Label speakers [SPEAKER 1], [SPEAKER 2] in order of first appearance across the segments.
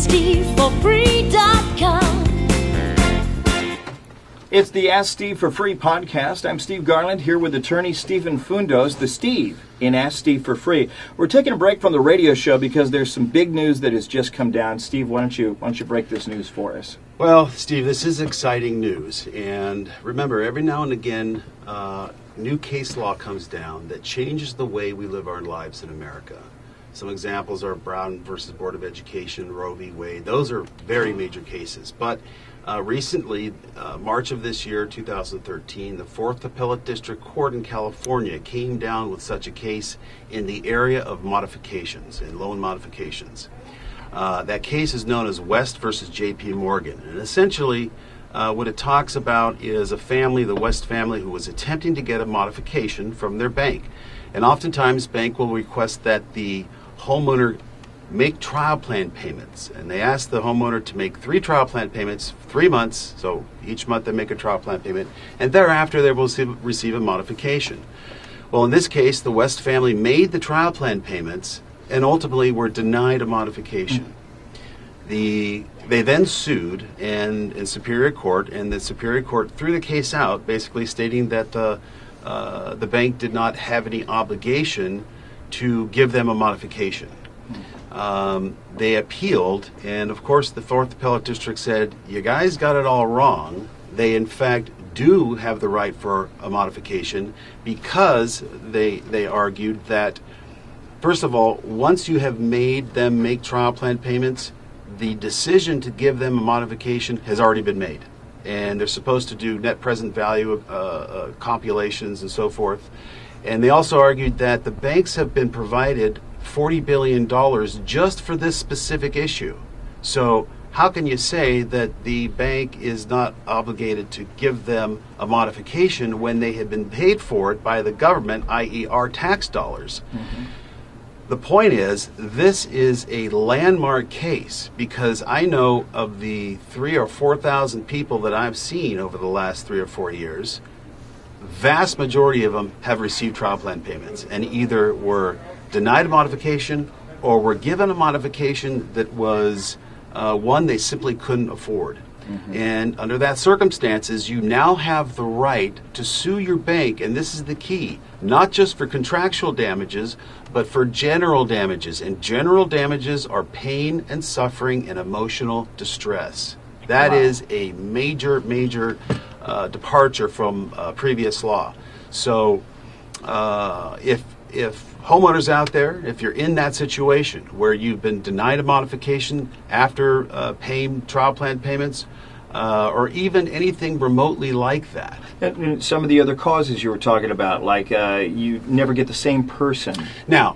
[SPEAKER 1] AskSteveForFree.com.
[SPEAKER 2] It's the Ask Steve for Free podcast. I'm Steve Garland here with attorney Stephen Fundos, the Steve in Ask Steve for Free. We're taking a break from the radio show because there's some big news that has just come down. Steve, why don't you break this news for us?
[SPEAKER 3] Well, Steve, this is exciting news. And remember, every now and again, new case law comes down that changes the way we live our lives in America. Some examples are Brown versus Board of Education, Roe v. Wade. Those are very major cases. But recently, March of this year, 2013, the 4th Appellate District Court in California came down with such a case in the area of modifications, in loan modifications. That case is known as West versus J.P. Morgan. And essentially, what it talks about is a family, the West family, who was attempting to get a modification from their bank. And oftentimes, bank will request that the homeowner make trial plan payments. And they ask the homeowner to make 3 trial plan payments, 3 months, so each month they make a trial plan payment, and thereafter they will receive a modification. Well, in this case, the West family made the trial plan payments and ultimately were denied a modification. They then sued in Superior Court, and the Superior Court threw the case out, basically stating that the bank did not have any obligation to give them a modification. They appealed, and of course the 4th Appellate District said, you guys got it all wrong. They in fact do have the right for a modification because they argued that, first of all, once you have made them make trial plan payments, the decision to give them a modification has already been made. And they're supposed to do net present value compulations and so forth. And they also argued that the banks have been provided $40 billion just for this specific issue. So how can you say that the bank is not obligated to give them a modification when they have been paid for it by the government, i.e. our tax dollars? Mm-hmm. The point is, this is a landmark case because I know of the 3,000 or 4,000 people that I've seen over the last 3 or 4 years, vast majority of them have received trial plan payments and either were denied a modification or were given a modification that was one they simply couldn't afford. Mm-hmm. And under that circumstances, you now have the right to sue your bank, and this is the key, not just for contractual damages, but for general damages. And general damages are pain and suffering and emotional distress. That is a major departure from previous law. So if homeowners out there, if you're in that situation where you've been denied a modification after paying trial plan payments, or even anything remotely like that.
[SPEAKER 2] And some of the other causes you were talking about, like you never get the same person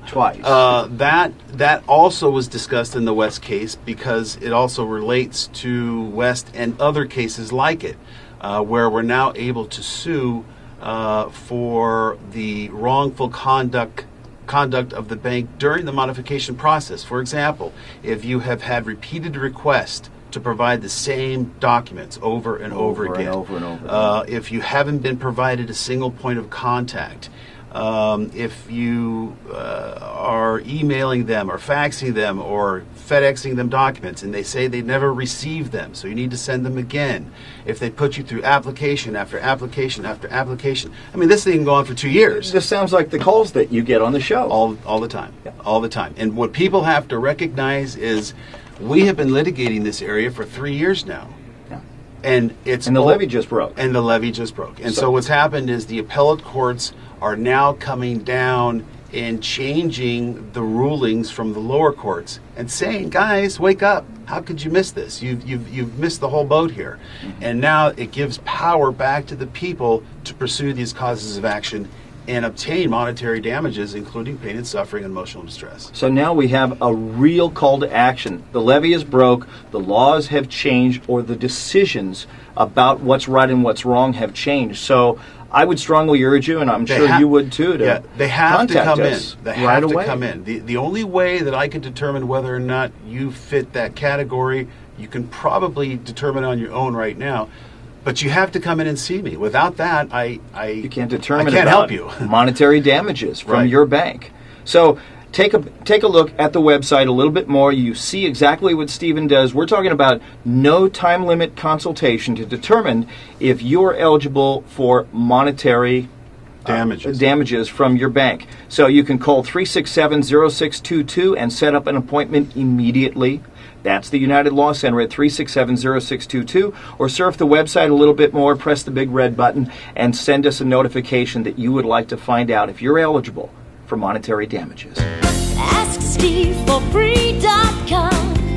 [SPEAKER 2] twice. That also was discussed in the West case because it also relates to West and other cases like it, where we're now able to sue for the wrongful conduct of the bank during the modification process. For example, if you have had repeated requests to provide the same documents over and over again, if you haven't been provided a single point of contact, if you are emailing them or faxing them or FedExing them documents and they say they never received them, so you need to send them again. If they put you through application after application after application. I mean, this thing can go on for 2 years. This sounds like the calls that you get on the show.
[SPEAKER 3] All the time. Yeah. All the time. And what people have to recognize is we have been litigating this area for 3 years now.
[SPEAKER 2] Yeah.
[SPEAKER 3] And
[SPEAKER 2] the levee just broke.
[SPEAKER 3] And the levee just broke. And so what's happened is the appellate courts are now coming down and changing the rulings from the lower courts and saying, guys, wake up. How could you miss this? You've missed the whole boat here. Mm-hmm. And now it gives power back to the people to pursue these causes of action and obtain monetary damages, including pain and suffering and emotional distress.
[SPEAKER 2] So now we have a real call to action. The levee is broke, the laws have changed, or the decisions about what's right and what's wrong have changed. So I would strongly urge you, and I'm sure you would too, to
[SPEAKER 3] they have to come in. They have to
[SPEAKER 2] away.
[SPEAKER 3] come in. The only way that I can determine whether or not you fit that category, you can probably determine on your own right now. But you have to come in and see me. Without that,
[SPEAKER 2] you can't determine
[SPEAKER 3] I can't help you.
[SPEAKER 2] monetary damages from your bank. So
[SPEAKER 1] take a look at the website a little bit more. You see exactly what Stephen does. We're talking about no time limit consultation to determine if you're eligible for monetary damages from your bank. So you can call 367-0622 and set up an appointment immediately. That's the United Law Center at 367-0622, or surf the website a little bit more, press the big red button, and send us a notification that you would like to find out if you're eligible for monetary damages.
[SPEAKER 4] AskSteveForFree.com